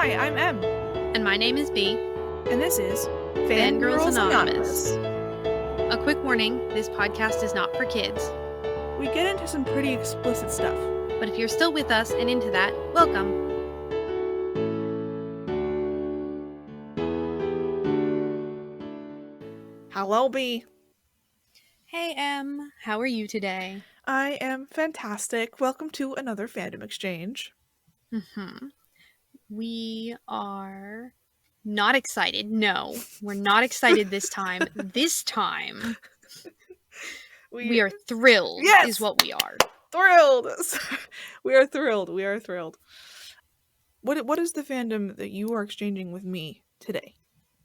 Hi, I'm Em, And my name is Bea. and this is Fangirls Anonymous. A quick warning, this podcast is not for kids. We get into some pretty explicit stuff. But if you're still with us and into that, welcome. Hello, Bea. Hey Em, how are you today? I am fantastic. Welcome to another Fandom Exchange. We are not excited. No, we're not excited this time. This time, we are thrilled, Yes! is what we are. Thrilled! We are thrilled. We are thrilled. What is the fandom that you are exchanging with me today?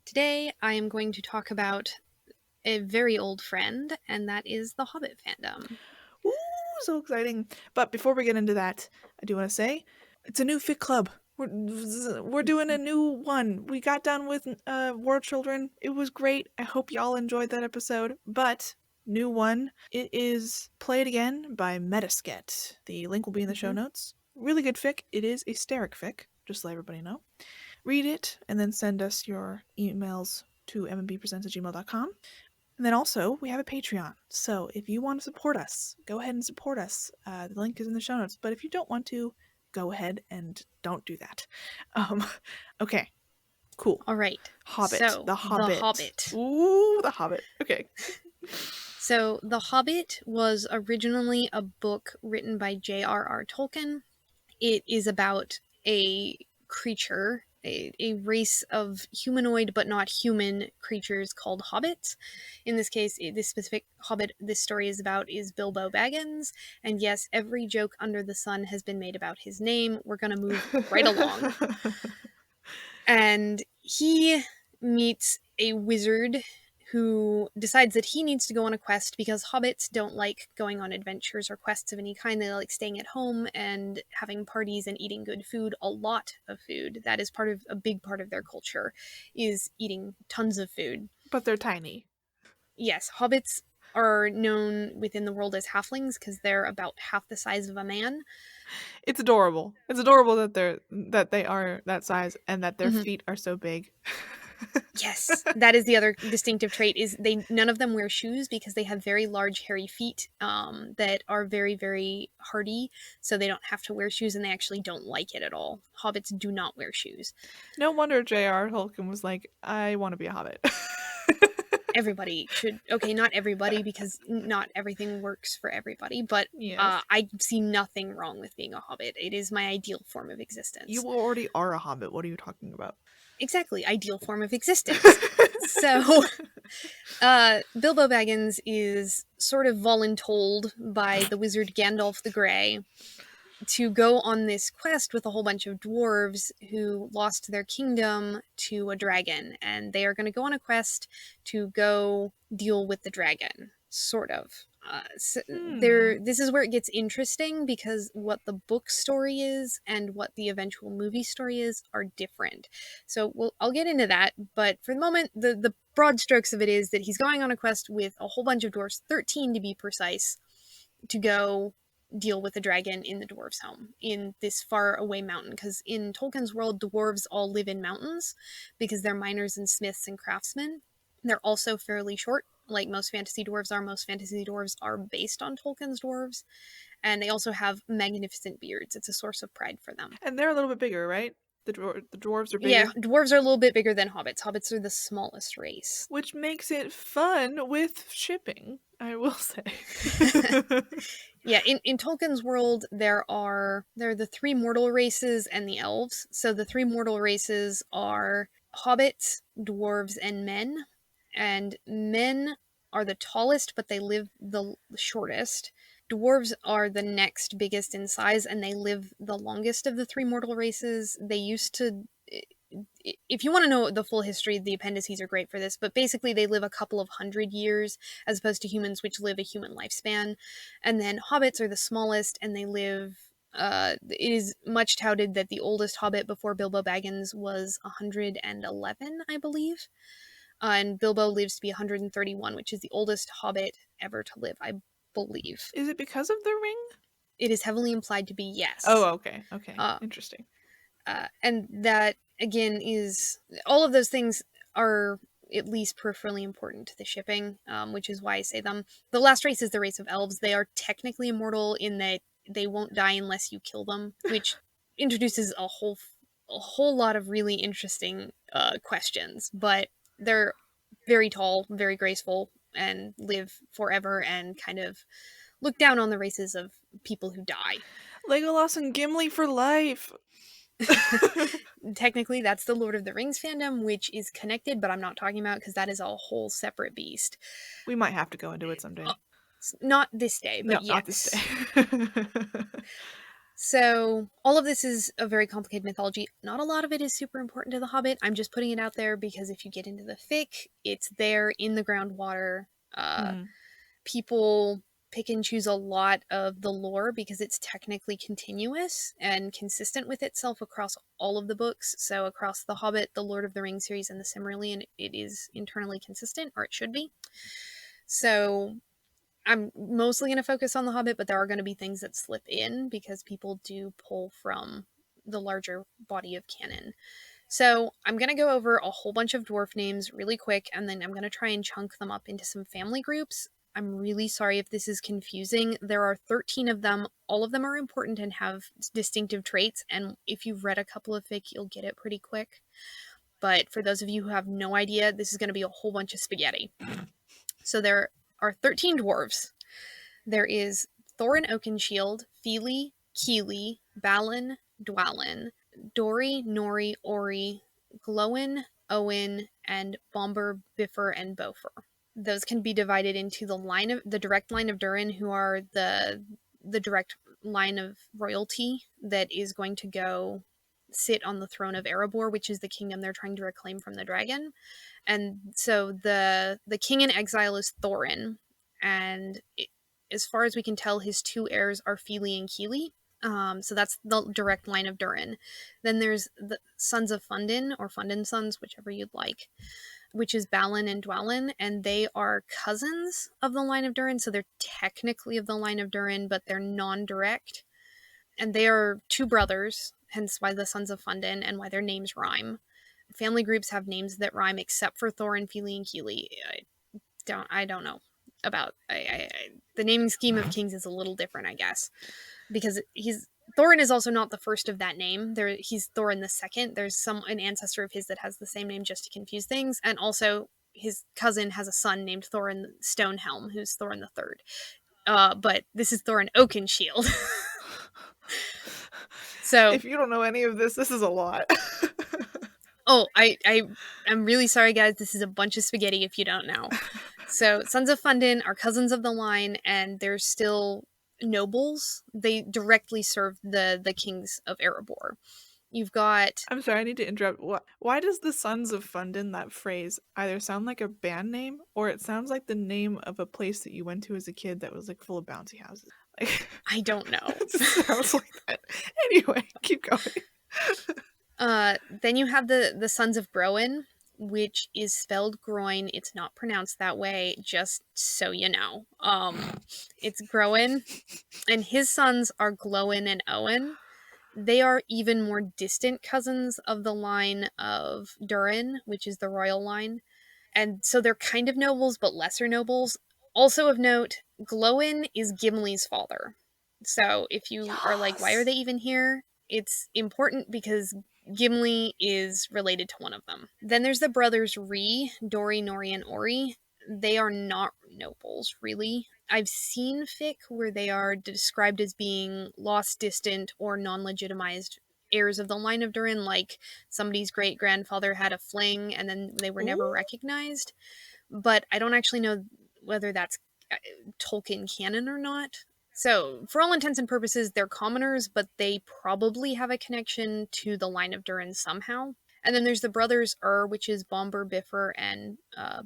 Today, I am going to talk about a very old friend, and that is the Hobbit fandom. Ooh, so exciting. But before we get into that, I do want to say, it's a new fic club. We're doing a new one. We got done with War Children. It was great. I hope y'all enjoyed that episode. But new one. It is Play It Again by Metisket. The link will be in the show notes. Really good fic. It is a steric fic, just to let everybody know. Read it and then send us your emails to mandbepresents@gmail.com. And then also, we have a Patreon. So if you want to support us, go ahead and support us. The link is in the show notes. But if you don't want to, go ahead and don't do that. Okay. Cool. All right. Hobbit. So, The Hobbit. The Hobbit. Ooh, The Hobbit. Okay. So, The Hobbit was originally a book written by J.R.R. Tolkien. It is about a creature, a race of humanoid but not human creatures called hobbits. In this case, this specific hobbit this story is about is Bilbo Baggins. And yes, every joke under the sun has been made about his name. We're going to move right along. And he meets a wizard who decides that he needs to go on a quest because hobbits don't like going on adventures or quests of any kind. They like staying at home and having parties and eating good food, a lot of food. That is a big part of their culture, is eating tons of food. But they're tiny. Yes, hobbits are known within the world as halflings because they're about half the size of a man. It's adorable. It's adorable that they are that size and that their feet are so big. Yes, that is the other distinctive trait, is none of them wear shoes because they have very large hairy feet that are very, very hardy, so they don't have to wear shoes and they actually don't like it at all. Hobbits do not wear shoes. No wonder J.R. Tolkien was like, I want to be a hobbit. Everybody should, okay, not everybody because not everything works for everybody, but Yes. I see nothing wrong with being a hobbit. It is my ideal form of existence. You already are a hobbit. What are you talking about? Exactly, ideal form of existence. So, Bilbo Baggins is sort of voluntold by the wizard Gandalf the Grey to go on this quest with a whole bunch of dwarves who lost their kingdom to a dragon, and they are going to go on a quest to go deal with the dragon, sort of. This is where it gets interesting because what the book story is and what the eventual movie story is are different. So I'll get into that, but for the moment, the broad strokes of it is that he's going on a quest with a whole bunch of dwarves, 13 to be precise, to go deal with the dragon in the dwarves' home in this far away mountain, because in Tolkien's world, dwarves all live in mountains because they're miners and smiths and craftsmen. They're also fairly short, like most fantasy dwarves are. Most fantasy dwarves are based on Tolkien's dwarves, and they also have magnificent beards. It's a source of pride for them. And they're a little bit bigger, right? The dwarves are bigger. Yeah, dwarves are a little bit bigger than hobbits. Hobbits are the smallest race. Which makes it fun with shipping, I will say. Yeah, in Tolkien's world, there are the three mortal races and the elves. So the three mortal races are hobbits, dwarves, and men. And men are the tallest, but they live the shortest. Dwarves are the next biggest in size, and they live the longest of the three mortal races. They used to... If you want to know the full history, the appendices are great for this, but basically they live a couple of 100 years as opposed to humans, which live a human lifespan. And then hobbits are the smallest, and they live... it is much touted that the oldest hobbit before Bilbo Baggins was 111, I believe. And Bilbo lives to be 131, which is the oldest hobbit ever to live, I believe. Is it because of the ring? It is heavily implied to be yes. Oh, okay. Okay. Interesting. And that, again, is all of those things are at least peripherally important to the shipping, which is why I say them. The last race is the race of elves. They are technically immortal in that they won't die unless you kill them, which introduces a whole lot of really interesting questions. But they're very tall, very graceful, and live forever, and kind of look down on the races of people who die. Legolas and Gimli for life. Technically, that's the Lord of the Rings fandom, which is connected, but I'm not talking about because that is a whole separate beast. We might have to go into it someday. Not this day, No, but not this day. yes. So, all of this is a very complicated mythology. Not a lot of it is super important to The Hobbit. I'm just putting it out there because if you get into the fic, it's there in the groundwater. People pick and choose a lot of the lore because it's technically continuous and consistent with itself across all of the books. So, across The Hobbit, the Lord of the Rings series, and the Silmarillion, it is internally consistent, or it should be. So, I'm mostly going to focus on The Hobbit, but there are going to be things that slip in because people do pull from the larger body of canon. So I'm going to go over a whole bunch of dwarf names really quick, and then I'm going to try and chunk them up into some family groups. I'm really sorry if this is confusing. There are 13 of them. All of them are important and have distinctive traits, and if you've read a couple of fic, you'll get it pretty quick. But for those of you who have no idea, this is going to be a whole bunch of spaghetti. So there are 13 dwarves. There is Thorin Oakenshield, Fili, Kili, Balin, Dwalin, Dori, Nori, Ori, Glowin, Owen, and Bomber, Biffer, and Bofer. Those can be divided into the direct line of Durin, who are the direct line of royalty that is going to go sit on the throne of Erebor, which is the kingdom they're trying to reclaim from the dragon. And so the king in exile is Thorin, and as far as we can tell, his two heirs are Fili and Kili. So that's the direct line of Durin. Then there's the sons of Fundin, or Fundin sons, whichever you'd like, which is Balin and Dwalin, and they are cousins of the line of Durin, so they're technically of the line of Durin, but they're non-direct. And they are two brothers, hence why the sons of Fundin and why their names rhyme. Family groups have names that rhyme except for Thorin, Fili, and Kili. I don't know about the naming scheme of kings is a little different, I guess, because Thorin is also not the first of that name. He's Thorin the second. There's an ancestor of his that has the same name just to confuse things, and also his cousin has a son named Thorin Stonehelm, who's Thorin the third. But this is Thorin Oakenshield. So if you don't know any of this is a lot. Oh, I'm really sorry, guys. This is a bunch of spaghetti if you don't know. So, Sons of Fundin are cousins of the line, and they're still nobles. They directly serve the kings of Erebor. You've got... I'm sorry, I need to interrupt. Why does the Sons of Fundin, that phrase, either sound like a band name, or it sounds like the name of a place that you went to as a kid that was, like, full of bouncy houses? Like, I don't know. It just sounds like that. Anyway, keep going. Then you have the Sons of Groen, which is spelled groin. It's not pronounced that way, just so you know. It's Groen, and his sons are Glowin and Owen. They are even more distant cousins of the line of Durin, which is the royal line. And so they're kind of nobles, but lesser nobles. Also of note, Glowin is Gimli's father. So if you are like, why are they even here? It's important because Gimli is related to one of them. Then there's the brothers Ree, Dori, Nori, and Ori. They are not nobles, really. I've seen fic where they are described as being lost, distant, or non-legitimized heirs of the line of Durin, like somebody's great-grandfather had a fling and then they were never recognized. But I don't actually know whether that's Tolkien canon or not. So, for all intents and purposes, they're commoners, but they probably have a connection to the line of Durin somehow. And then there's the brothers which is Bomber, Biffer, and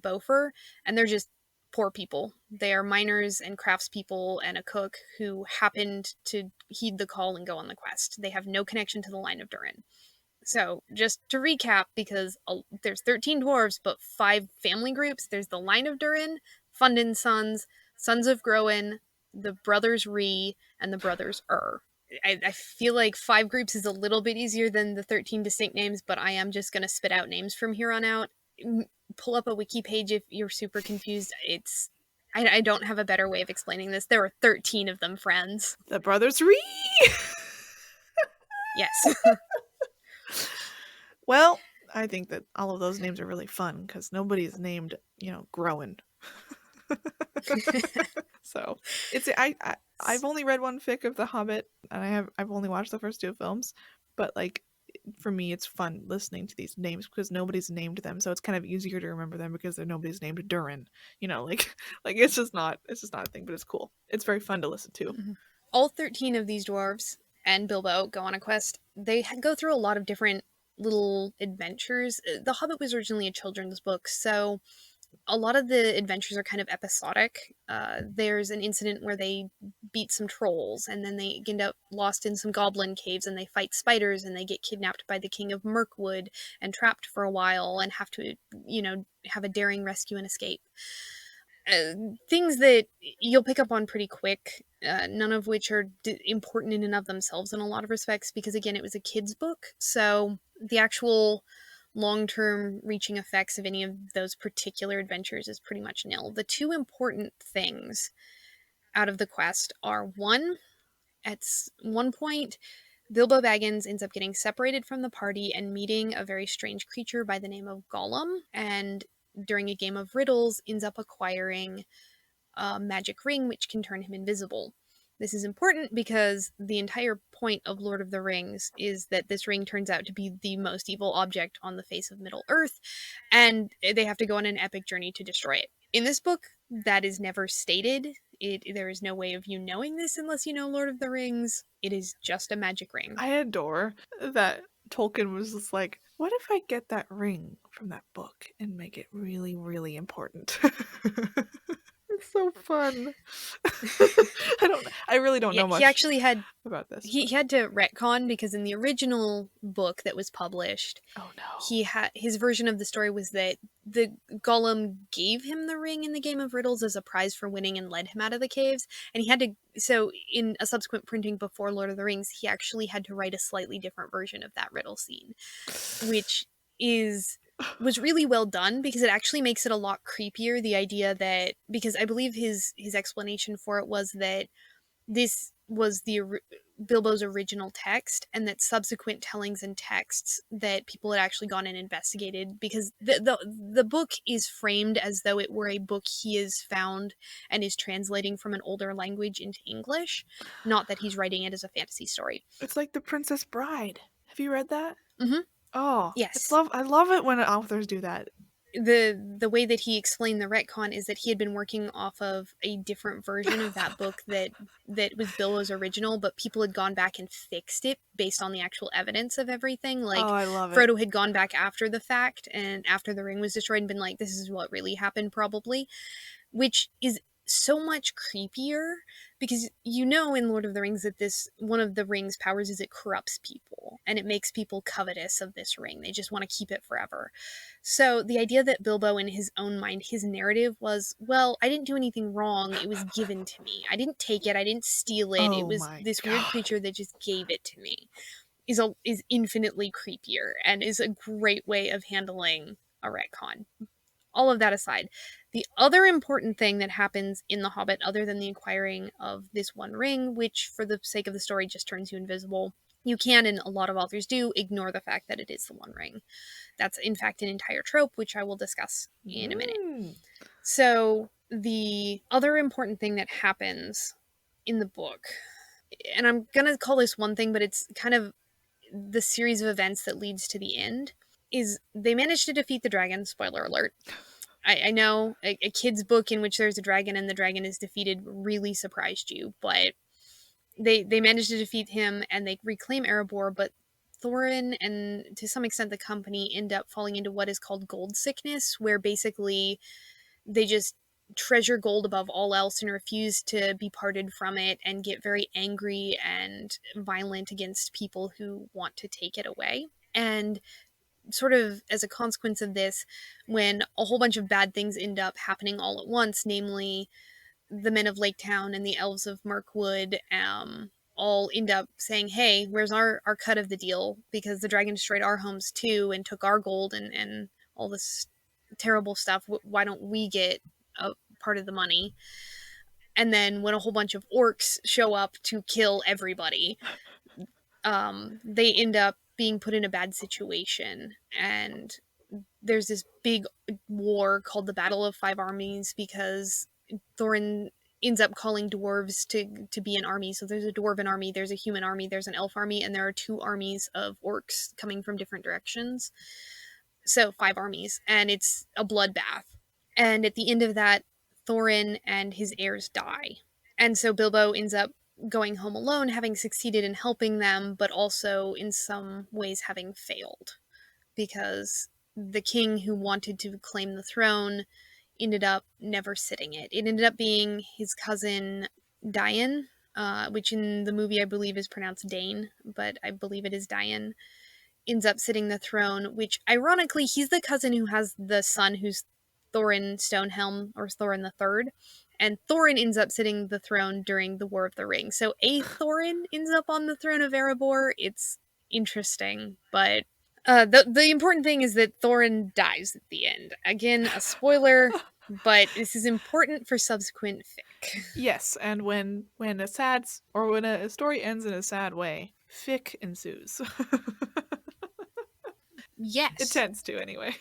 Bofer, and they're just poor people. They are miners and craftspeople and a cook who happened to heed the call and go on the quest. They have no connection to the line of Durin. So, just to recap, because there's 13 dwarves, but 5 family groups. There's the line of Durin, Fundin sons, Sons of Groen, the brothers Ree, and the brothers I feel like 5 groups is a little bit easier than the 13 distinct names, but I am just going to spit out names from here on out. Pull up a wiki page if you're super confused. I don't have a better way of explaining this. There are 13 of them, friends. The Brothers Ree! Yes. Well, I think that all of those names are really fun because nobody's named, Groen. So it's I've only read one fic of The Hobbit, and I've only watched the first 2 films, but like for me, it's fun listening to these names because nobody's named them, so it's kind of easier to remember them because nobody's named Durin. Like it's just not a thing, but it's cool. It's very fun to listen to. All 13 of these dwarves and Bilbo go on a quest. They go through a lot of different little adventures. The Hobbit was originally a children's book, so a lot of the adventures are kind of episodic. There's an incident where they beat some trolls, and then they end up lost in some goblin caves, and they fight spiders, and they get kidnapped by the king of Mirkwood and trapped for a while, and have to, have a daring rescue and escape. Things that you'll pick up on pretty quick, none of which are important in and of themselves in a lot of respects, because again, it was a kid's book, so the actual long-term reaching effects of any of those particular adventures is pretty much nil. The 2 important things out of the quest are, one, at one point, Bilbo Baggins ends up getting separated from the party and meeting a very strange creature by the name of Gollum, and during a game of riddles ends up acquiring a magic ring which can turn him invisible. This is important because the entire point of Lord of the Rings is that this ring turns out to be the most evil object on the face of Middle Earth, and they have to go on an epic journey to destroy it. In this book, that is never stated. There is no way of you knowing this unless you know Lord of the Rings. It is just a magic ring. I adore that Tolkien was just like, what if I get that ring from that book and make it really, really important? It's so fun. I really don't Yeah, know much he actually had about this. he had to retcon because in the original book that was published, Oh no. his version of the story was that the Gollum gave him the ring in the game of riddles as a prize for winning and led him out of the caves, and he had to, so in a subsequent printing before Lord of the Rings, he actually had to write a slightly different version of that riddle scene, which was really well done because it actually makes it a lot creepier. The idea that, because I believe his explanation for it was that this was Bilbo's original text, and that subsequent tellings and texts that people had actually gone and investigated, because the book is framed as though it were a book he has found and is translating from an older language into English, not that he's writing it as a fantasy story. It's like The Princess Bride. Have you read that? Mm-hmm. Oh, Yes. I love it when authors do that. The way that he explained the retcon is that he had been working off of a different version of that book that was Bilbo's original, but people had gone back and fixed it based on the actual evidence of everything. Like, I love it. Frodo had gone back after the fact and after the ring was destroyed and been like, this is what really happened probably, which is so much creepier because in Lord of the Rings that this one of the ring's powers is it corrupts people and it makes people covetous of this ring. They just want to keep it forever. So the idea that Bilbo, in his own mind, his narrative was, well, I didn't do anything wrong, it was given to me, I didn't take it, I didn't steal it, it was this weird creature that just gave it to me, is infinitely creepier and is a great way of handling a retcon. All of that aside, the other important thing that happens in The Hobbit, other than the acquiring of this one ring, which for the sake of the story just turns you invisible, you can, and a lot of authors do, ignore the fact that it is the One Ring. That's in fact an entire trope, which I will discuss in a minute. So the other important thing that happens in the book, and I'm going to call this one thing, but it's kind of the series of events that leads to the end, is they manage to defeat the dragon. Spoiler alert. I know a kid's book in which there's a dragon and the dragon is defeated really surprised you, but they managed to defeat him and they reclaim Erebor, but Thorin and to some extent the company end up falling into what is called gold sickness, where basically they just treasure gold above all else and refuse to be parted from it and get very angry and violent against people who want to take it away. And sort of as a consequence of this, when a whole bunch of bad things end up happening all at once, namely the men of Lake Town and the elves of Mirkwood all end up saying, hey, where's our cut of the deal? Because the dragon destroyed our homes too and took our gold and all this terrible stuff. Why don't we get a part of the money? And then when a whole bunch of orcs show up to kill everybody, they end up being put in a bad situation. And there's this big war called the Battle of Five Armies because Thorin ends up calling dwarves to be an army. So there's a dwarven army, there's a human army, there's an elf army, and there are two armies of orcs coming from different directions. So 5 armies, and it's a bloodbath. And at the end of that, Thorin and his heirs die. And so Bilbo ends up going home alone, having succeeded in helping them, but also in some ways having failed. Because the king who wanted to claim the throne ended up never sitting it. It ended up being his cousin Dian, which in the movie I believe is pronounced Dane, but I believe it is Dian, ends up sitting the throne, which ironically, he's the cousin who has the son who's Thorin Stonehelm, or Thorin the Third. And Thorin ends up sitting the throne during the War of the Ring. So a Thorin ends up on the throne of Erebor. It's interesting, but the important thing is that Thorin dies at the end. Again, a spoiler, but this is important for subsequent fic. Yes, and when a sad or when a story ends in a sad way, fic ensues. Yes. It tends to, anyway.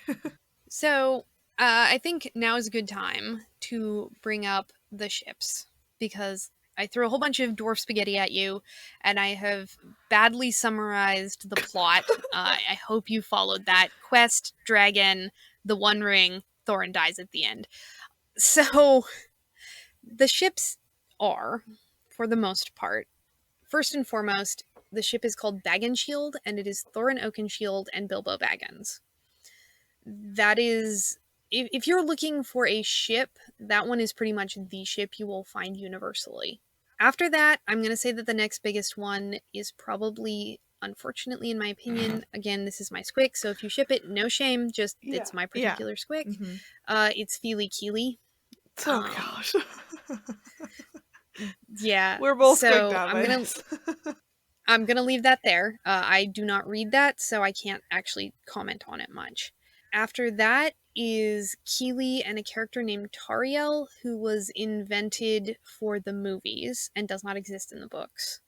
So, I think now is a good time to bring up the ships, because I threw a whole bunch of dwarf spaghetti at you, and I have badly summarized the plot. I hope you followed that. Quest, dragon, the One Ring, Thorin dies at the end. So, the ships are, for the most part, first and foremost, the ship is called Bagginshield, and it is Thorin Oakenshield and Bilbo Baggins. That is, if you're looking for a ship, that one is pretty much the ship you will find universally. After that, I'm going to say that the next biggest one is probably, unfortunately, in my opinion, again, this is my squick, so if you ship it, no shame, just it's my particular squick. Mm-hmm. It's Feely Keely. Oh gosh. Yeah. We're both so squicked out. I'm gonna leave that there. I do not read that, so I can't actually comment on it much. After that is Keely and a character named Tariel, who was invented for the movies and does not exist in the books.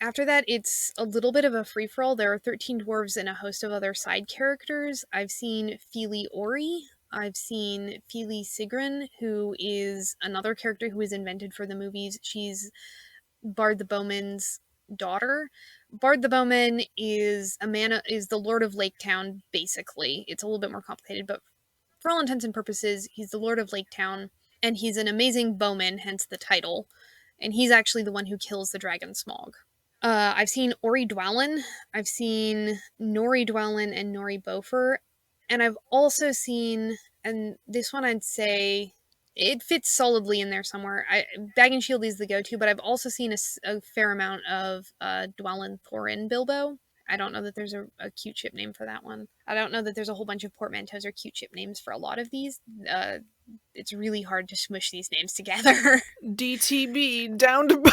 After that, it's a little bit of a free-for-all. There are 13 dwarves and a host of other side characters. I've seen Feely Ori. I've seen Feely Sigrun, who is another character who was invented for the movies. She's Bard the Bowman's daughter. Bard the Bowman is the Lord of Lake Town, basically. It's a little bit more complicated, but for all intents and purposes, he's the Lord of Lake Town, and he's an amazing bowman, hence the title. And he's actually the one who kills the dragon Smaug. I've seen Ori Dwalin, I've seen Nori Dwalin and Nori Bofer, and I've also seen, and this one I'd say it fits solidly in there somewhere. Bagginshield is the go-to, but I've also seen a fair amount of Dwalin Thorin Bilbo. I don't know that there's a cute ship name for that one. I don't know that there's a whole bunch of portmanteaus or cute ship names for a lot of these. It's really hard to smush these names together. DTB, down to bone.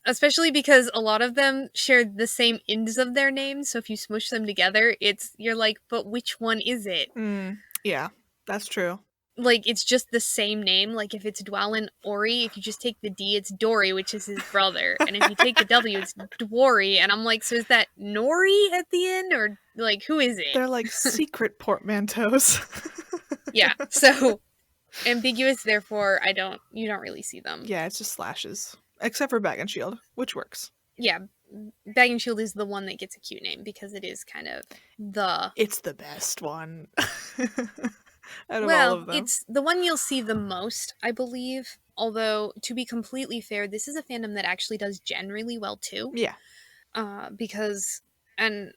Especially because a lot of them share the same ends of their names, so if you smush them together, you're like, but which one is it? Yeah, that's true. Like, it's just the same name. Like, if it's Dwalin Ori, if you just take the D, it's Dory, which is his brother. And if you take the W, it's Dwory. And I'm like, so is that Nori at the end? Or, like, who is it? They're like secret portmanteaus. Yeah, so ambiguous, therefore you don't really see them. Yeah, it's just slashes. Except for Bagginshield, which works. Yeah, Bagginshield is the one that gets a cute name because it is kind of It's the best one. Out of all of them. It's the one you'll see the most, I believe. Although, to be completely fair, this is a fandom that actually does generally well too. Yeah. Because, and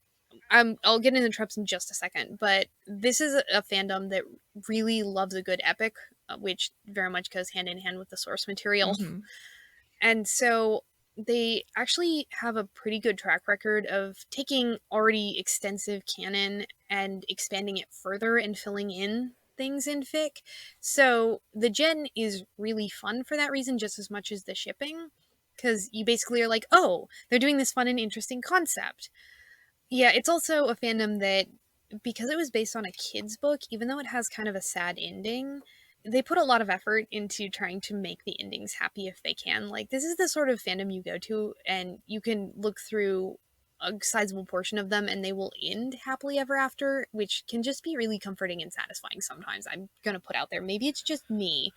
I'll get into tropes in just a second, but this is a fandom that really loves a good epic, which very much goes hand in hand with the source material. Mm-hmm. And so they actually have a pretty good track record of taking already extensive canon and expanding it further and filling in things in fic. So the gen is really fun for that reason, just as much as the shipping, because you basically are like, oh, they're doing this fun and interesting concept. Yeah, it's also a fandom that, because it was based on a kid's book, even though it has kind of a sad ending, they put a lot of effort into trying to make the endings happy if they can. Like, this is the sort of fandom you go to, and you can look through a sizable portion of them and they will end happily ever after, which can just be really comforting and satisfying sometimes. I'm gonna put out there, maybe it's just me,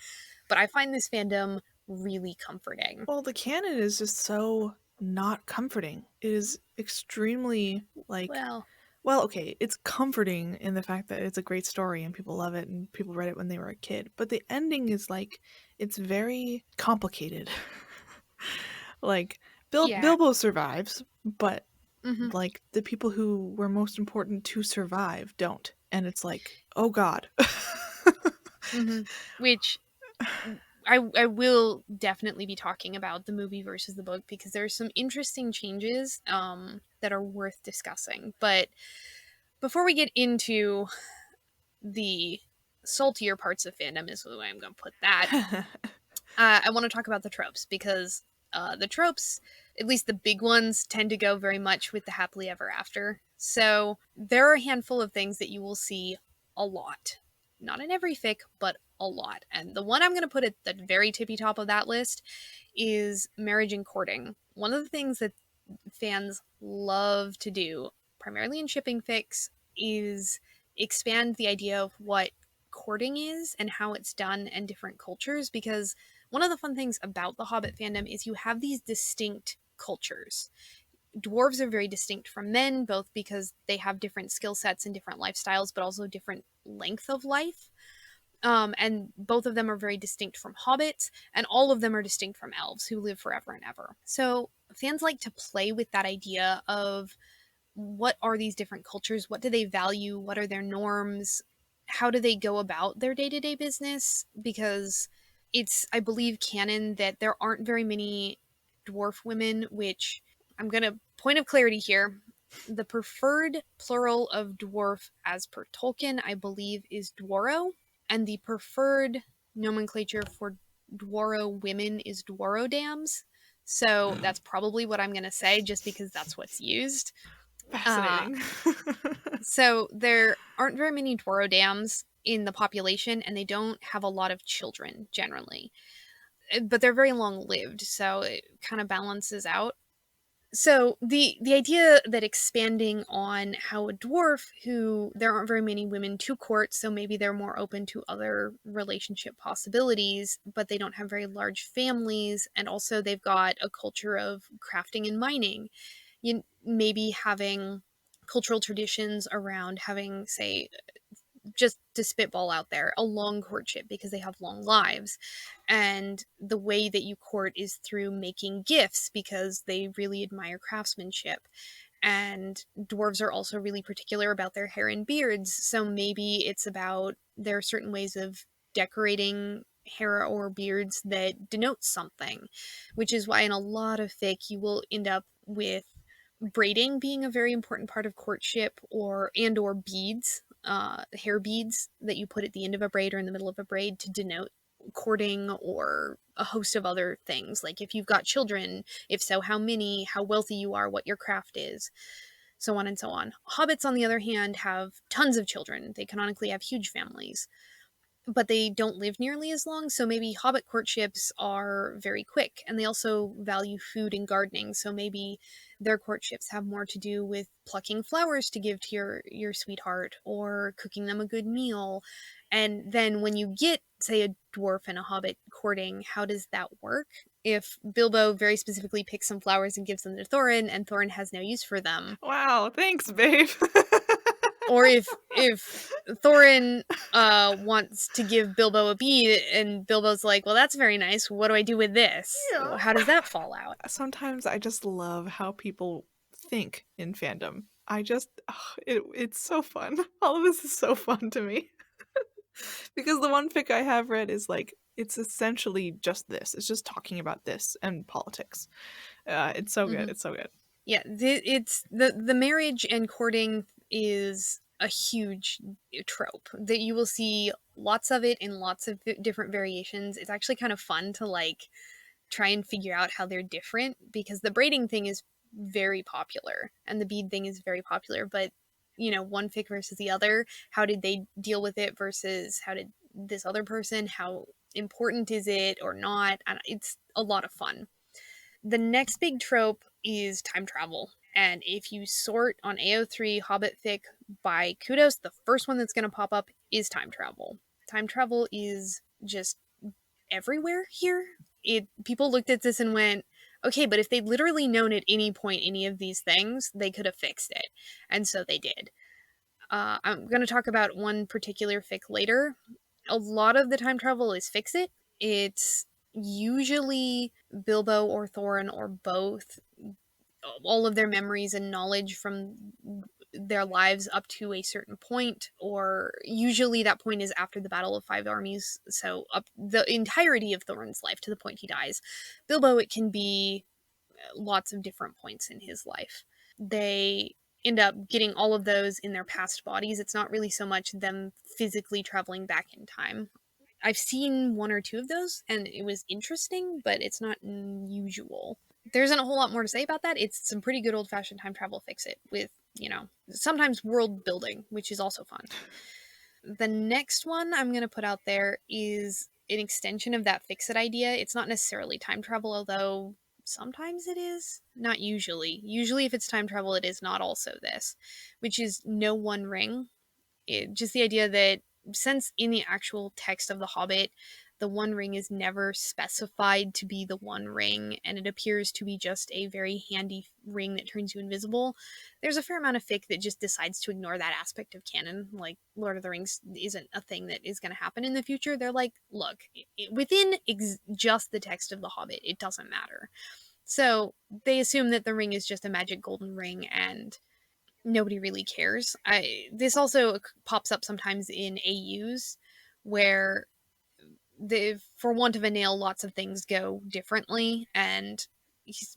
but I find this fandom really comforting. Well, the canon is just so not comforting. It is extremely like, Well, well, okay, it's comforting in the fact that it's a great story and people love it and people read it when they were a kid, but the ending is like, it's very complicated. Like yeah. Bilbo survives, but Hmm. like the people who were most important to survive don't. And it's like, oh god. Hmm. Which I will definitely be talking about the movie versus the book, because there's some interesting changes that are worth discussing. But before we get into the saltier parts of fandom, is the way I'm going to put that, I want to talk about the tropes, because the tropes, at least the big ones, tend to go very much with the happily ever after. So there are a handful of things that you will see a lot. Not in every fic, but a lot. And the one I'm going to put at the very tippy top of that list is marriage and courting. One of the things that fans love to do, primarily in shipping fics, is expand the idea of what courting is and how it's done in different cultures, because one of the fun things about the Hobbit fandom is you have these distinct cultures. Dwarves are very distinct from men, both because they have different skill sets and different lifestyles, but also different length of life. And both of them are very distinct from hobbits, and all of them are distinct from elves who live forever and ever. So fans like to play with that idea of what are these different cultures? What do they value? What are their norms? How do they go about their day to day business? Because it's, I believe, canon that there aren't very many dwarf women, which I'm going to point of clarity here. The preferred plural of dwarf, as per Tolkien, I believe, is dwaro, and the preferred nomenclature for dwaro women is dwarodams. So that's probably what I'm going to say, just because that's what's used. Uh, Fascinating. so there aren't very many Dwaro dams in the population, and they don't have a lot of children generally. But they're very long lived, so it kind of balances out. So the idea that expanding on how a dwarf, who there aren't very many women to court, so maybe they're more open to other relationship possibilities, but they don't have very large families, and also they've got a culture of crafting and mining. You maybe having cultural traditions around having, say, just to spitball out there, a long courtship because they have long lives. And the way that you court is through making gifts because they really admire craftsmanship. And dwarves are also really particular about their hair and beards. So maybe it's about, there are certain ways of decorating hair or beards that denote something, which is why in a lot of fic you will end up with braiding being a very important part of courtship, or beads, hair beads that you put at the end of a braid or in the middle of a braid to denote courting, or a host of other things, like if you've got children, if so how many, how wealthy you are, what your craft is, so on and so on. Hobbits, on the other hand, have tons of children. They canonically have huge families, but they don't live nearly as long. So maybe hobbit courtships are very quick, and they also value food and gardening. So maybe their courtships have more to do with plucking flowers to give to your sweetheart, or cooking them a good meal. And then when you get, say, a dwarf and a hobbit courting, how does that work? If Bilbo very specifically picks some flowers and gives them to Thorin, and Thorin has no use for them, Wow, thanks, babe. or if Thorin wants to give Bilbo a bead, and Bilbo's like, "Well, that's very nice. What do I do with this? Yeah. How does that fall out?" Sometimes I just love how people think in fandom. I just, it's so fun. All of this is so fun to me. Because the one fic I have read is like, it's essentially just this. It's just talking about this and politics. It's so good. Hmm. It's so good. Yeah, it's the marriage and courting is a huge trope that you will see lots of it in lots of different variations. It's actually kind of fun to like try and figure out how they're different, because the braiding thing is very popular and the bead thing is very popular, but one fic versus the other, how did they deal with it versus how did this other person, how important is it or not? And it's a lot of fun. The next big trope is time travel. And if you sort on AO3 Hobbit fic by kudos, the first one that's going to pop up is time travel. Time travel is just everywhere here. People looked at this and went, okay, but if they'd literally known at any point any of these things, they could have fixed it. And so they did. I'm going to talk about one particular fic later. A lot of the time travel is fix it. It's usually Bilbo or Thorin or both, all of their memories and knowledge from their lives up to a certain point, or usually that point is after the Battle of Five Armies, so up the entirety of Thorin's life to the point he dies. Bilbo, it can be lots of different points in his life. They end up getting all of those in their past bodies. It's not really so much them physically traveling back in time. I've seen one or two of those and it was interesting, but it's not usual. There isn't a whole lot more to say about that. It's some pretty good old fashioned time travel fix it with, sometimes world building, which is also fun. The next one I'm going to put out there is an extension of that fix it idea. It's not necessarily time travel, although sometimes it is. Not usually. Usually, if it's time travel, it is not also this, which is no one ring. Just the idea that since in the actual text of The Hobbit, the One Ring is never specified to be the One Ring, and it appears to be just a very handy ring that turns you invisible. There's a fair amount of fic that just decides to ignore that aspect of canon. Like, Lord of the Rings isn't a thing that is going to happen in the future. They're like, look, within just the text of The Hobbit, it doesn't matter. So they assume that the ring is just a magic golden ring, and nobody really cares. This also pops up sometimes in AUs where for want of a nail, lots of things go differently, and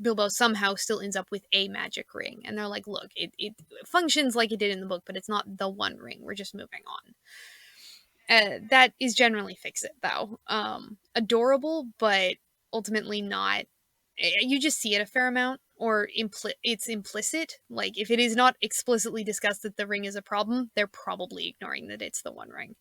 Bilbo somehow still ends up with a magic ring. And they're like, look, it functions like it did in the book, but it's not the One Ring. We're just moving on. That is generally fix it, though. Adorable, but ultimately not. You just see it a fair amount, or it's implicit. Like, if it is not explicitly discussed that the ring is a problem, they're probably ignoring that it's the One Ring.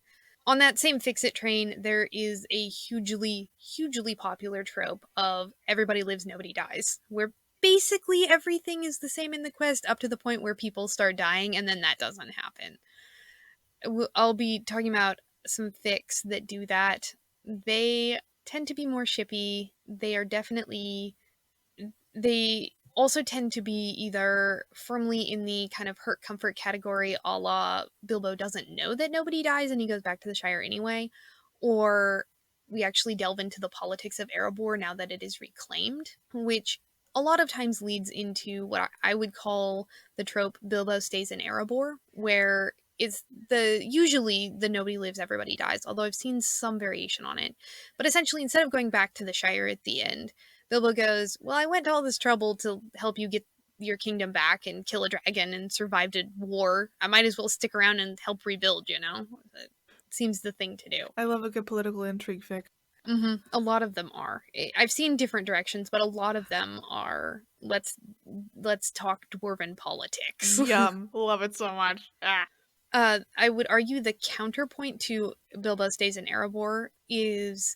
On that same fix-it train, there is a hugely, hugely popular trope of everybody lives, nobody dies, where basically everything is the same in the quest up to the point where people start dying, and then that doesn't happen. I'll be talking about some fics that do that. They tend to be more shippy. They also tend to be either firmly in the kind of hurt comfort category, a la Bilbo doesn't know that nobody dies and he goes back to the Shire anyway, or we actually delve into the politics of Erebor now that it is reclaimed, which a lot of times leads into what I would call the trope Bilbo stays in Erebor, where it's usually the nobody lives, everybody dies, although I've seen some variation on it. But essentially, instead of going back to the Shire at the end, Bilbo goes, well, I went to all this trouble to help you get your kingdom back and kill a dragon and survived a war. I might as well stick around and help rebuild, It seems the thing to do. I love a good political intrigue fic. A lot of them are. I've seen different directions, but a lot of them are, let's talk dwarven politics. Yum. Love it so much. I would argue the counterpoint to Bilbo stays in Erebor is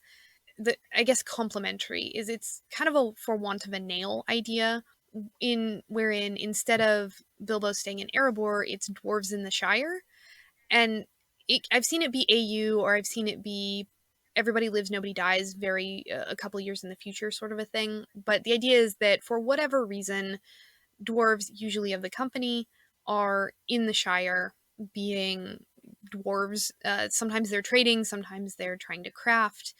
I guess complementary, is it's kind of a for want of a nail idea, wherein instead of Bilbo staying in Erebor, it's dwarves in the Shire. And I've seen it be AU, or I've seen it be everybody lives, nobody dies, a couple years in the future sort of a thing. But the idea is that for whatever reason, dwarves, usually of the company, are in the Shire being dwarves. Sometimes they're trading, sometimes they're trying to craft.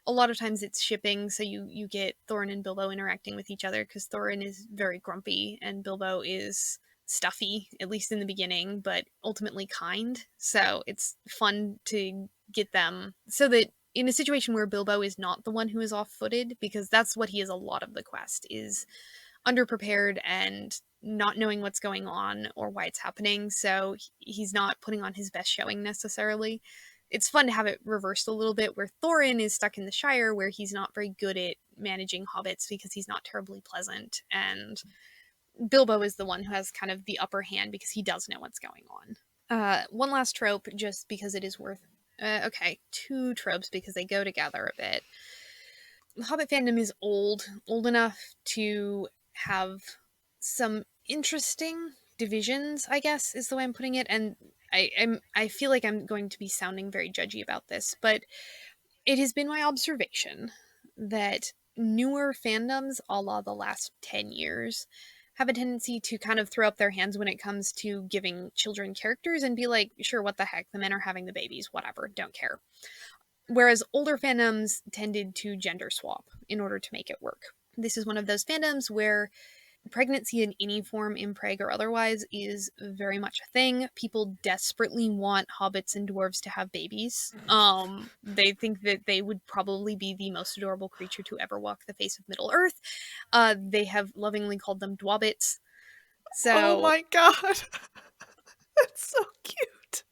A lot of times it's shipping, so you get Thorin and Bilbo interacting with each other, because Thorin is very grumpy and Bilbo is stuffy, at least in the beginning, but ultimately kind. So it's fun to get them so that in a situation where Bilbo is not the one who is off-footed, because that's what he is a lot of the quest, is underprepared and not knowing what's going on or why it's happening, so he's not putting on his best showing necessarily. It's fun to have it reversed a little bit, where Thorin is stuck in the Shire, where he's not very good at managing hobbits because he's not terribly pleasant, and Bilbo is the one who has kind of the upper hand because he does know what's going on. One last trope, just because it is worth. Okay, two tropes because they go together a bit. The Hobbit fandom is old enough to have some interesting divisions, I guess is the way I'm putting it. And I feel like I'm going to be sounding very judgy about this, but it has been my observation that newer fandoms, a la the last 10 years, have a tendency to kind of throw up their hands when it comes to giving children characters and be like, sure, what the heck, the men are having the babies, whatever, don't care. Whereas older fandoms tended to gender swap in order to make it work. This is one of those fandoms where pregnancy in any form, impreg or otherwise, is very much a thing. People desperately want hobbits and dwarves to have babies. They think that they would probably be the most adorable creature to ever walk the face of Middle Earth. They have lovingly called them dwabbits. So, oh my god. That's so cute.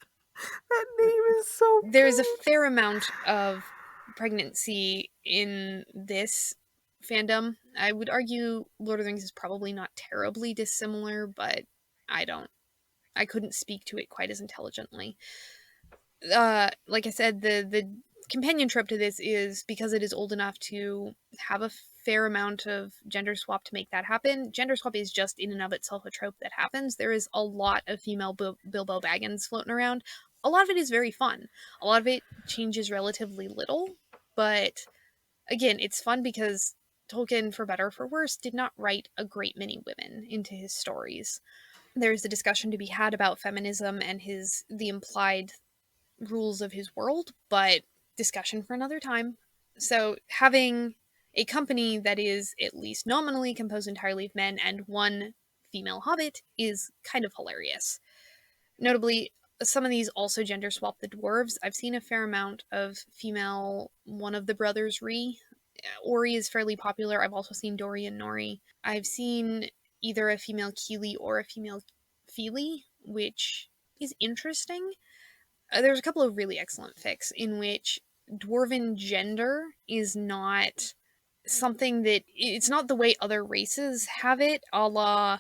That name is so there's a good. fair amount of pregnancy in this fandom. I would argue Lord of the Rings is probably not terribly dissimilar, but I couldn't speak to it quite as intelligently. Like I said, the companion trope to this is because it is old enough to have a fair amount of gender swap to make that happen. Gender swap is just in and of itself a trope that happens. There is a lot of female Bilbo Baggins floating around. A lot of it is very fun. A lot of it changes relatively little, but again, it's fun because Tolkien, for better or for worse, did not write a great many women into his stories. There's a discussion to be had about feminism and the implied rules of his world, but discussion for another time. So having a company that is at least nominally composed entirely of men and one female hobbit is kind of hilarious. Notably, some of these also gender swap the dwarves. I've seen a fair amount of female one of the brothers Ori is fairly popular. I've also seen Dori and Nori. I've seen either a female Keely or a female Feely, which is interesting. There's a couple of really excellent fics in which dwarven gender is not something that it's not the way other races have it, a la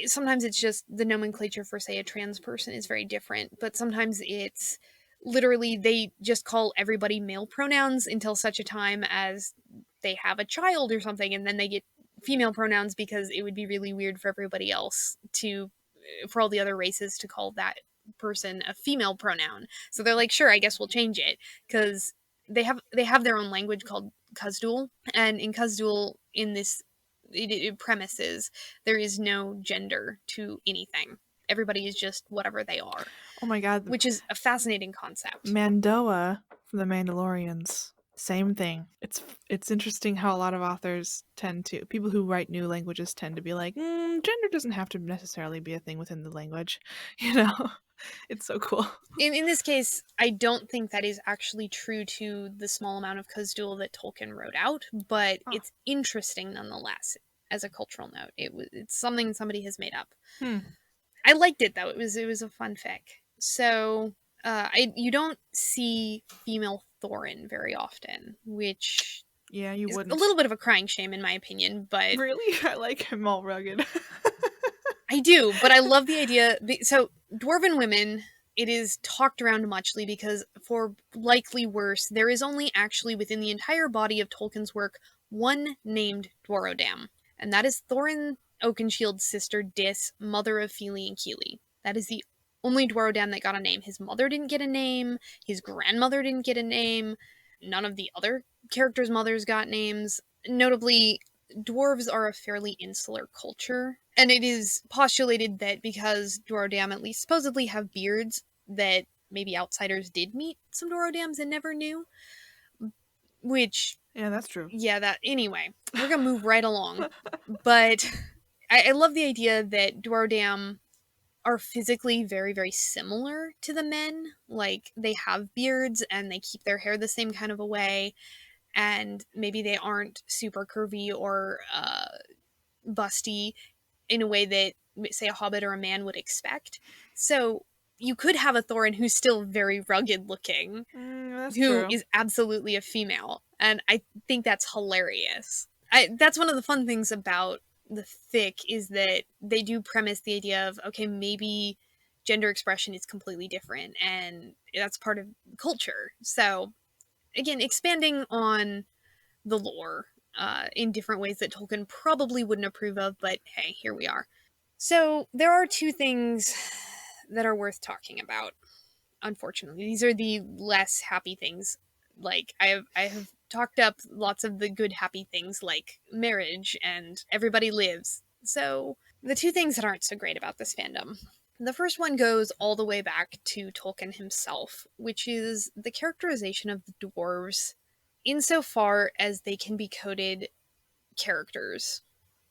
sometimes it's just the nomenclature for say a trans person is very different, but sometimes it's literally they just call everybody male pronouns until such a time as they have a child or something, and then they get female pronouns because it would be really weird for everybody else to for all the other races to call that person a female pronoun. So they're like, sure, I guess we'll change it because they have their own language called Khazd-dûl, and in Khazd-dûl, in this it premises there is no gender to anything. Everybody is just whatever they are. Oh my god. Which is a fascinating concept. Mandoa from the Mandalorians. Same thing. It's interesting how a lot of authors tend to people who write new languages tend to be like, gender doesn't have to necessarily be a thing within the language. You know, it's so cool. In this case, I don't think that is actually true to the small amount of Khazd-dûl that Tolkien wrote out, but it's interesting nonetheless as a cultural note. It's something somebody has made up. I liked it though. It was a fun fic. So you don't see female Thorin very often, which you is wouldn't. A little bit of a crying shame in my opinion, but really, I like him all rugged. I do, but I love the idea. So dwarven women, it is talked around muchly because, for likely worse, there is only actually within the entire body of Tolkien's work one named Dwarrodam, and that is Thorin Oakenshield's sister Dis, mother of Fili and Kili. That is the only Dwarrodam that got a name. His mother didn't get a name. His grandmother didn't get a name. None of the other characters' mothers got names. Notably, dwarves are a fairly insular culture, and it is postulated that because Dwarrodam at least supposedly have beards, that maybe outsiders did meet some Dwarrodams and never knew. Which... yeah, that's true. Yeah, that... Anyway, we're gonna move right along. But I love the idea that Dwarrodam are physically very, very similar to the men. Like, they have beards, and they keep their hair the same kind of a way, and maybe they aren't super curvy or busty. in a way that, say, a Hobbit or a man would expect. So you could have a Thorin who's still very rugged looking, That's who true. is absolutely a female, and I think that's hilarious. That's one of the fun things about the fic, is that they do premise the idea of, okay, maybe gender expression is completely different, and that's part of culture. So again, expanding on the lore in different ways that Tolkien probably wouldn't approve of, but hey, here we are. So there are two things that are worth talking about. Unfortunately, these are the less happy things. Like I have talked up lots of the good happy things, like marriage and everybody lives. So the two things that aren't so great about this fandom. The first one goes all the way back to Tolkien himself, which is the characterization of the dwarves insofar as they can be coded characters.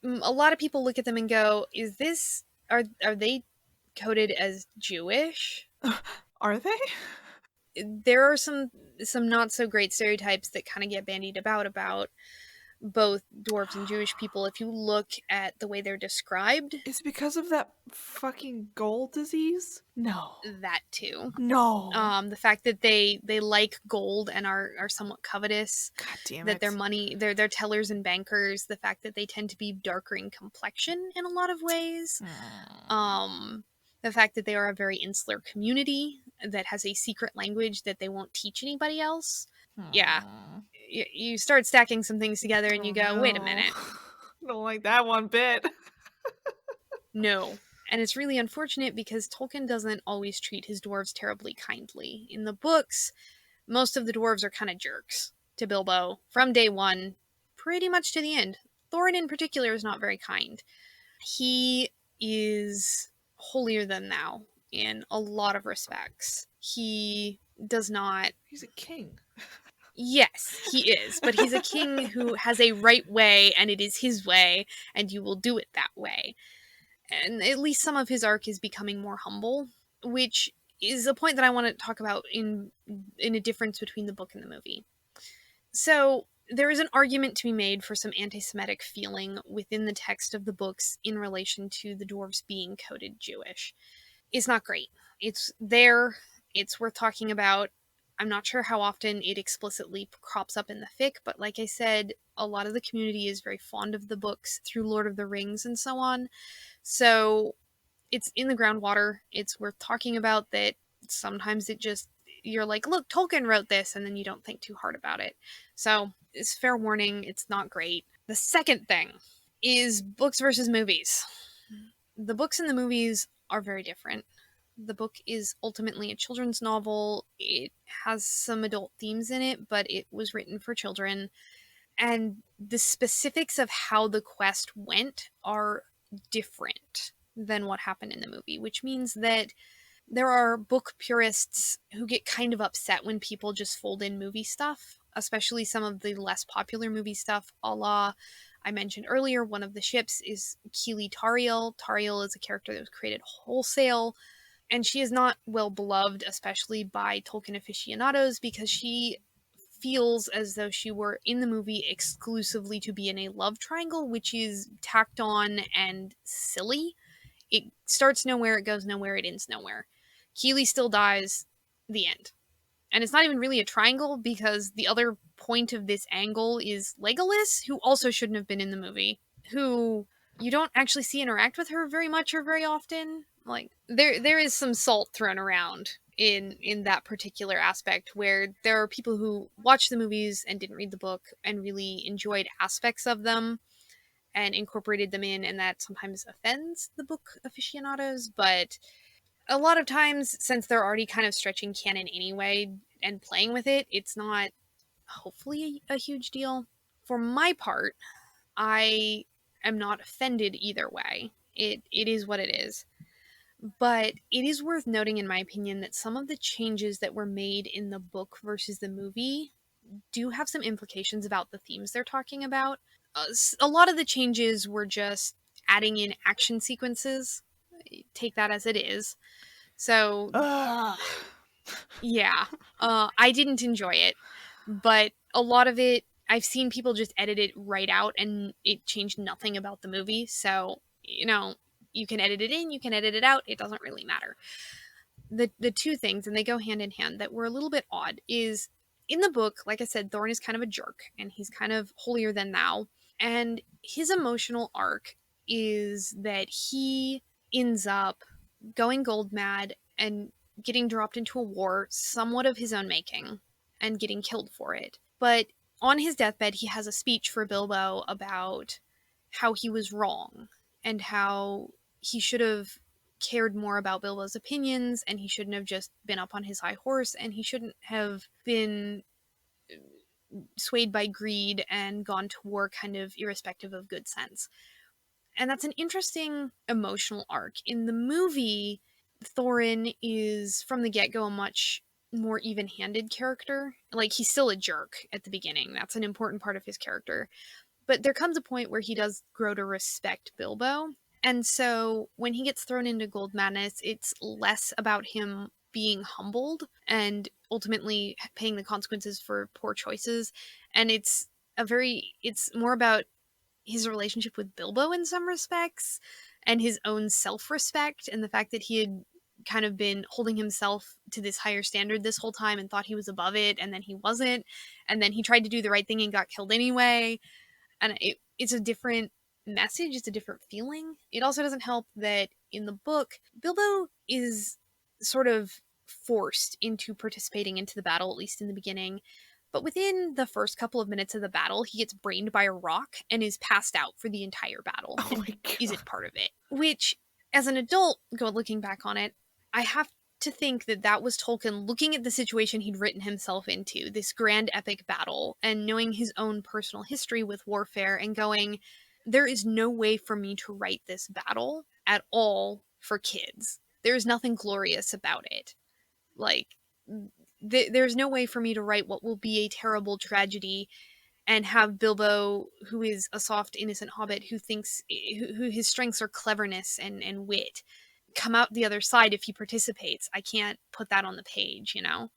A lot of people look at them and go, "Is this are they coded as Jewish?" Are they? There are some not so great stereotypes that kind of get bandied about both dwarves and Jewish people. If you look at the way they're described, Is it because of that fucking gold disease? No. that too. No. The fact that they like gold and are somewhat covetous, God damn that it. their money, they're tellers and bankers, the fact that they tend to be darker in complexion in a lot of ways, the fact that they are a very insular community that has a secret language that they won't teach anybody else. Yeah, you start stacking some things together and you go, no. wait a minute, Don't like that one bit. no. And it's really unfortunate because Tolkien doesn't always treat his dwarves terribly kindly. In the books, most of the dwarves are kind of jerks to Bilbo from day one, pretty much to the end. Thorin, in particular, is not very kind. He is holier than thou in a lot of respects. He does not. He's a king. Yes, he is, but he's a king who has a right way, and it is his way, and you will do it that way. And at least some of his arc is becoming more humble, which is a point that I want to talk about in a difference between the book and the movie. So there is an argument to be made for some anti-Semitic feeling within the text of the books in relation to the dwarves being coded Jewish. It's not great. It's there. It's worth talking about. I'm not sure how often it explicitly crops up in the fic, but like I said, a lot of the community is very fond of the books through Lord of the Rings and so on. So it's in the groundwater. It's worth talking about that. Sometimes it just, you're like, look, Tolkien wrote this, and then you don't think too hard about it. So it's fair warning, it's not great. The second thing is books versus movies. The books and the movies are very different. The book is ultimately a children's novel. It has some adult themes in it, but it was written for children. And the specifics of how the quest went are different than what happened in the movie, which means that there are book purists who get kind of upset when people just fold in movie stuff, especially some of the less popular movie stuff, a la I mentioned earlier, one of the ships is Keely Tariel. Tariel is a character that was created wholesale, and she is not well beloved, especially by Tolkien aficionados, because she feels as though she were in the movie exclusively to be in a love triangle, which is tacked on and silly. It starts nowhere, it goes nowhere, it ends nowhere. Keely still dies, the end. And it's not even really a triangle, because the other point of this angle is Legolas, who also shouldn't have been in the movie, who you don't actually see interact with her very much or very often. Like, there is some salt thrown around in that particular aspect, where there are people who watched the movies and didn't read the book and really enjoyed aspects of them and incorporated them in, and that sometimes offends the book aficionados. But a lot of times, since they're already kind of stretching canon anyway and playing with it, it's not hopefully a huge deal. For my part, I am not offended either way. It is what it is. But it is worth noting, in my opinion, that some of the changes that were made in the book versus the movie do have some implications about the themes they're talking about. A lot of the changes were just adding in action sequences. Take that as it is. So, yeah, I didn't enjoy it, but a lot of it, I've seen people just edit it right out, and it changed nothing about the movie. So you know, you can edit it in, you can edit it out, it doesn't really matter. The two things, and they go hand in hand, that were a little bit odd is in the book, like I said, Thorin is kind of a jerk and he's kind of holier than thou. And his emotional arc is that he ends up going gold mad and getting dropped into a war somewhat of his own making and getting killed for it. But on his deathbed, he has a speech for Bilbo about how he was wrong and how he should have cared more about Bilbo's opinions and he shouldn't have just been up on his high horse and he shouldn't have been swayed by greed and gone to war kind of irrespective of good sense. And that's an interesting emotional arc. In the movie, Thorin is from the get go a much more even handed character. Like, he's still a jerk at the beginning. That's an important part of his character. But there comes a point where he does grow to respect Bilbo. And so when he gets thrown into Gold Madness, it's less about him being humbled and ultimately paying the consequences for poor choices. And it's more about his relationship with Bilbo in some respects and his own self-respect and the fact that he had kind of been holding himself to this higher standard this whole time and thought he was above it, and then he wasn't, and then he tried to do the right thing and got killed anyway. And it's a different message, it's a different feeling. It also doesn't help that in the book, Bilbo is sort of forced into participating into the battle, at least in the beginning. But within the first couple of minutes of the battle, he gets brained by a rock and is passed out for the entire battle. Oh my god. Isn't part of it. Which, as an adult, looking back on it, I have to think that that was Tolkien looking at the situation he'd written himself into, this grand epic battle, and knowing his own personal history with warfare and going, there is no way for me to write this battle at all for kids. There is nothing glorious about it. Like, there's no way for me to write what will be a terrible tragedy and have Bilbo, who is a soft, innocent hobbit who thinks who his strengths are cleverness and wit, come out the other side if he participates. I can't put that on the page, you know?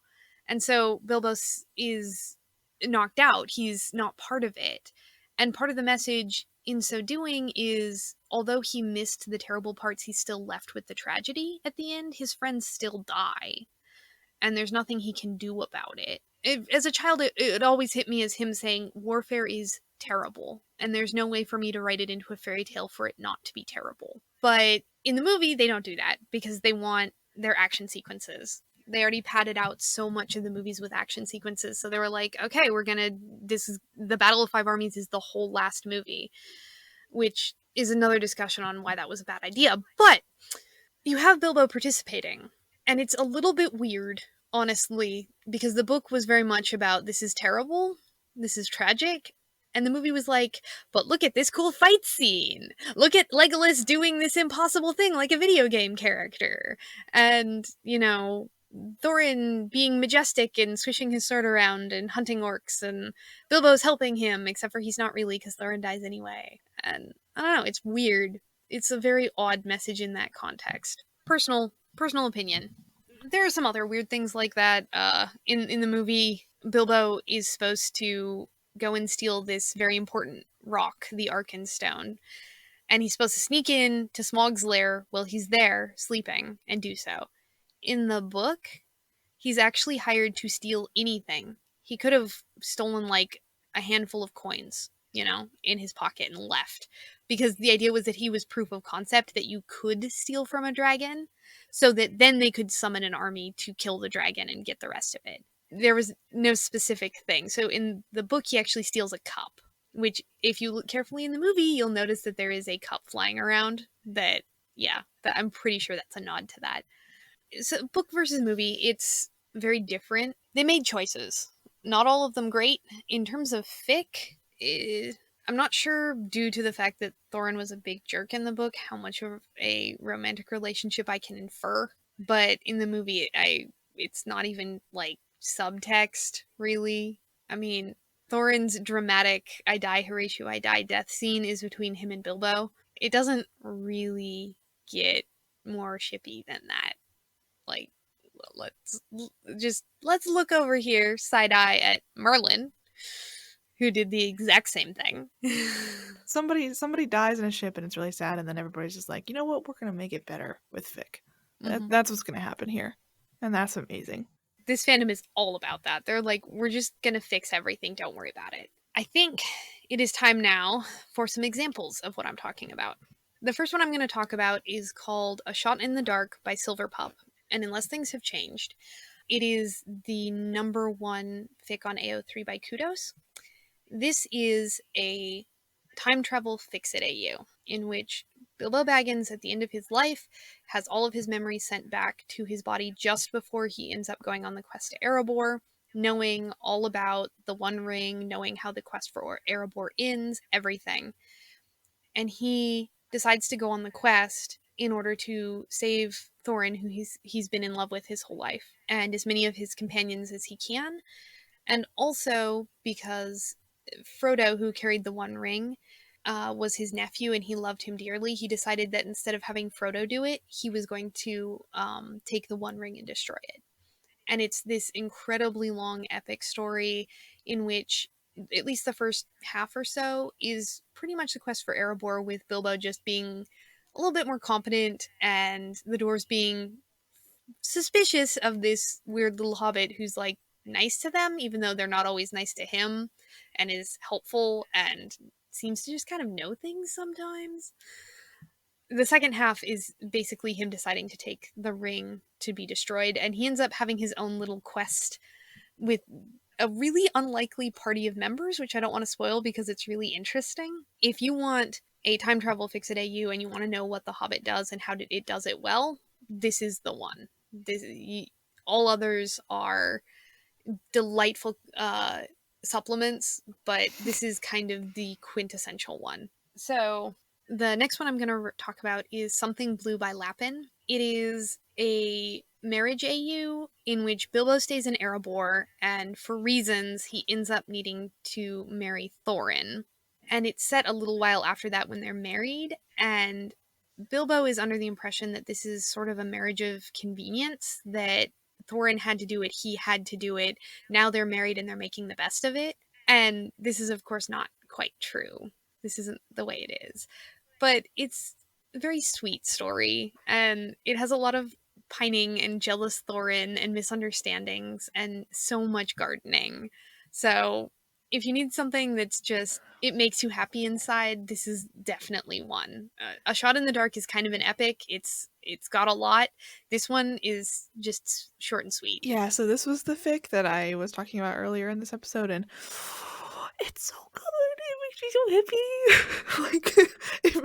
And so Bilbo is knocked out. He's not part of it. And part of the message in so doing is, although he missed the terrible parts, he's still left with the tragedy at the end. His friends still die. And there's nothing he can do about it. As a child, it always hit me as him saying, warfare is terrible, and there's no way for me to write it into a fairy tale for it not to be terrible. But in the movie, they don't do that, because they want their action sequences. They already padded out so much of the movies with action sequences, so they were like, okay, the Battle of Five Armies is the whole last movie, which is another discussion on why that was a bad idea. But you have Bilbo participating, and it's a little bit weird, honestly, because the book was very much about, this is terrible, this is tragic, and the movie was like, but look at this cool fight scene! Look at Legolas doing this impossible thing like a video game character! And, you know, Thorin being majestic and swishing his sword around and hunting orcs, and Bilbo's helping him, except for he's not really, because Thorin dies anyway. And, I don't know, it's weird. It's a very odd message in that context. Personal opinion. There are some other weird things like that. In the movie, Bilbo is supposed to go and steal this very important rock, the Arkenstone, and he's supposed to sneak in to Smaug's lair while he's there sleeping and do so. In the book, he's actually hired to steal anything. He could have stolen like a handful of coins, you know, in his pocket and left, because the idea was that he was proof of concept that you could steal from a dragon, so that then they could summon an army to kill the dragon and get the rest of it. There was no specific thing. So in the book, he actually steals a cup, which, if you look carefully in the movie, you'll notice that there is a cup flying around that I'm pretty sure that's a nod to that. So book versus movie, it's very different. They made choices. Not all of them great. In terms of fic, I'm not sure, due to the fact that Thorin was a big jerk in the book, how much of a romantic relationship I can infer. But in the movie, it's not even like subtext, really. I mean, Thorin's dramatic "I die, Horatio, I die" death scene is between him and Bilbo. It doesn't really get more shippy than that. Like, let's look over here, side eye, at Merlin, who did the exact same thing. Somebody dies in a ship and it's really sad, and then everybody's just like, you know what? We're gonna make it better with fic. Mhm. That's what's gonna happen here, and that's amazing. This fandom is all about that. They're like, we're just gonna fix everything. Don't worry about it. I think it is time now for some examples of what I'm talking about. The first one I'm going to talk about is called A Shot in the Dark by Silver Pup. And unless things have changed, it is the number one fic on AO3 by Kudos. This is a time travel fix at AU in which Bilbo Baggins, at the end of his life, has all of his memories sent back to his body just before he ends up going on the quest to Erebor, knowing all about the One Ring, knowing how the quest for Erebor ends, everything. And he decides to go on the quest in order to save Thorin, who he's been in love with his whole life, and as many of his companions as he can. And also because Frodo, who carried the One Ring, was his nephew and he loved him dearly, he decided that instead of having Frodo do it, he was going to take the One Ring and destroy it. And it's this incredibly long, epic story in which at least the first half or so is pretty much the quest for Erebor, with Bilbo just being a little bit more competent and the dwarves being suspicious of this weird little hobbit who's like nice to them, even though they're not always nice to him, and is helpful and seems to just kind of know things sometimes. The second half is basically him deciding to take the ring to be destroyed, and he ends up having his own little quest with a really unlikely party of members, which I don't want to spoil because it's really interesting. If you want a time travel fix at AU and you want to know what the Hobbit does and how it does it well, this is the one. All others are delightful supplements, but this is kind of the quintessential one. So the next one I'm going to talk about is Something Blue by Lapin. It is a marriage AU in which Bilbo stays in Erebor, and for reasons he ends up needing to marry Thorin. And it's set a little while after that when they're married, and Bilbo is under the impression that this is sort of a marriage of convenience, that Thorin had to do it, he had to do it. Now they're married and they're making the best of it. And this is, of course, not quite true. This isn't the way it is. But it's a very sweet story, and it has a lot of pining and jealous Thorin and misunderstandings and so much gardening. So if you need something that's just it makes you happy inside, this is definitely one. A Shot in the Dark is kind of an epic. It's got a lot. This one is just short and sweet. Yeah, so this was the fic that I was talking about earlier in this episode, and it's so good. It makes me so happy. Like it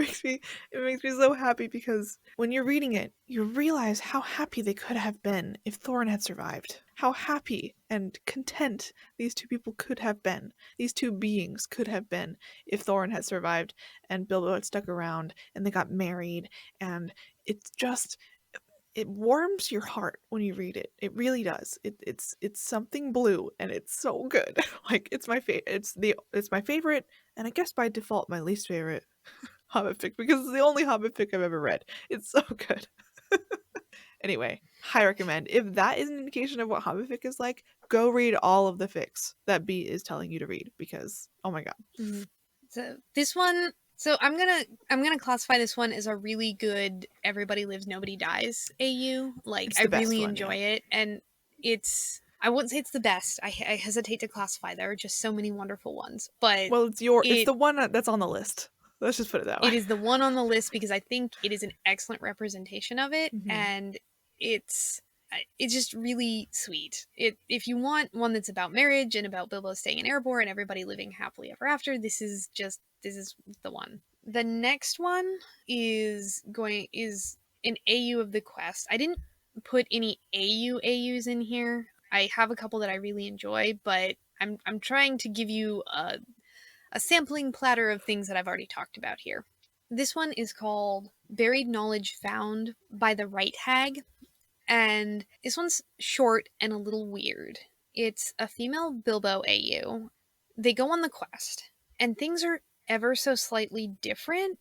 makes me so happy because when you're reading it, you realize how happy they could have been if Thorin had survived. How happy and content these two people could have been. These two beings could have been if Thorin had survived and Bilbo had stuck around and they got married, and it's just it warms your heart when you read it. It really does. It's something blue and it's so good. Like it's my favorite. It's my favorite, and I guess by default my least favorite Hobbit fic because it's the only Hobbit fic I've ever read. It's so good. Anyway, high recommend. If that is an indication of what Hobbit fic is like, go read all of the fics that B is telling you to read because oh my god. Mm-hmm. So this one, so I'm gonna classify this one as a really good Everybody Lives Nobody Dies AU. Like It's I the best really one, enjoy yeah. it, and I wouldn't say it's the best. I hesitate to classify. There are just so many wonderful ones, but Well, it's it the one that's on the list. Let's just put it that way. it is the one on the list because I think it is an excellent representation of it, Mhm. and it's just really sweet. If you want one that's about marriage and about Bilbo staying in Erebor and everybody living happily ever after, this is the one. The next one is an AU of the quest. I didn't put any AUs in here. I have a couple that I really enjoy, but I'm trying to give you a sampling platter of things that I've already talked about here. This one is called Buried Knowledge Found by the Right Hag, and this one's short and a little weird. It's a female Bilbo AU. They go on the quest, and things are ever so slightly different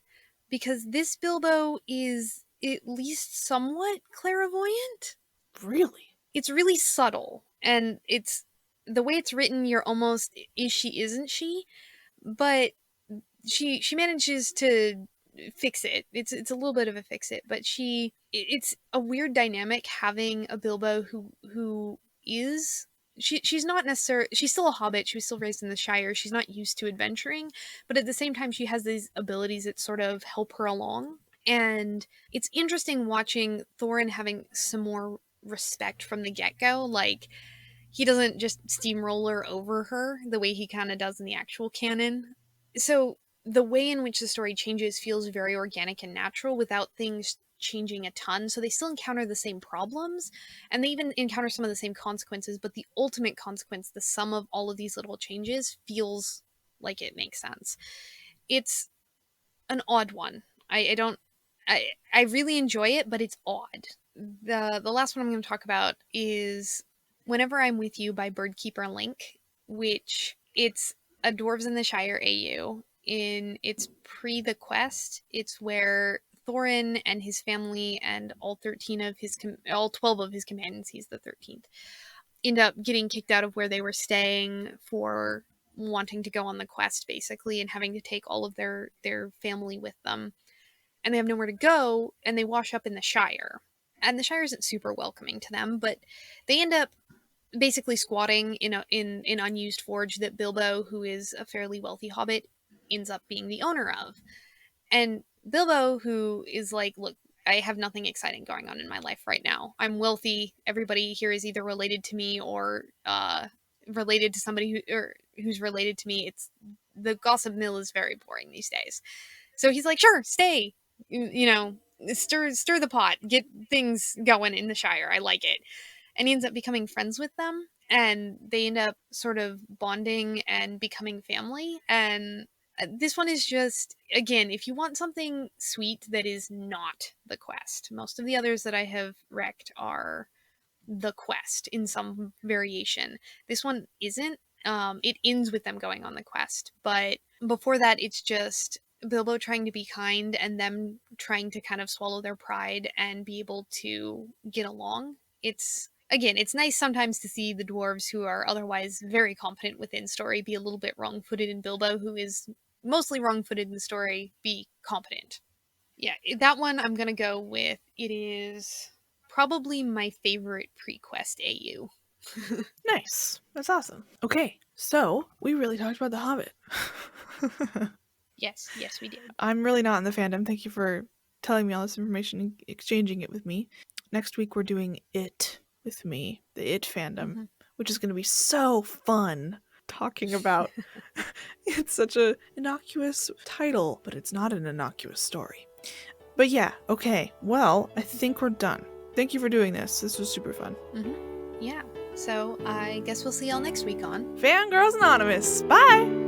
because this Bilbo is at least somewhat clairvoyant. Really? It's really subtle, and it's the way it's written, you're almost is she, isn't she? But she manages to fix it. It's a little bit of a fix it, but it's a weird dynamic having a Bilbo who is she's not necessarily, she's still a hobbit, she was still raised in the Shire, she's not used to adventuring, but at the same time she has these abilities that sort of help her along. And it's interesting watching Thorin having some more respect from the get-go. Like, he doesn't just steamroller over her the way he kind of does in the actual canon. So the way in which the story changes feels very organic and natural without things changing a ton. So they still encounter the same problems, and they even encounter some of the same consequences, but the ultimate consequence, the sum of all of these little changes, feels like it makes sense. It's an odd one. I don't I really enjoy it, but it's odd. The last one I'm going to talk about is Whenever I'm With You by Birdkeeper Link, which it's a Dwarves in the Shire AU. In It's pre the quest. It's where Thorin and his family and all 12 of his companions, he's the 13th, end up getting kicked out of where they were staying for wanting to go on the quest, basically, and having to take all of their family with them. And they have nowhere to go, and they wash up in the Shire. And the Shire isn't super welcoming to them, but they end up basically squatting in an unused forge that Bilbo, who is a fairly wealthy hobbit, ends up being the owner of. And Bilbo, who is like, look, I have nothing exciting going on in my life right now. I'm wealthy. Everybody here is either related to me or related to somebody who's related to me. It's the gossip mill is very boring these days. So he's like, sure, stay. You know, stir the pot, get things going in the Shire. I like it. And he ends up becoming friends with them, and they end up sort of bonding and becoming family. And this one is just, again, if you want something sweet that is not the quest. Most of the others that I have wrecked are the quest in some variation. This one isn't. It ends with them going on the quest, but before that, it's just Bilbo trying to be kind and them trying to kind of swallow their pride and be able to get along. It's nice sometimes to see the dwarves, who are otherwise very competent within story, be a little bit wrong-footed, in Bilbo, who is mostly wrong-footed in the story, be competent. Yeah, that one I'm gonna go with. It is probably my favorite pre-quest AU. Nice. That's awesome. Okay, so we really talked about The Hobbit. Yes, we did. I'm really not in the fandom. Thank you for telling me all this information and exchanging it with me. Next week we're doing It with me, the It fandom, which is going to be so fun talking about. It's such a innocuous title, but it's not an innocuous story. But yeah, okay. Well, I think we're done. Thank you for doing this. This was super fun. Yeah. So I guess we'll see y'all next week on Fangirls Anonymous. Bye!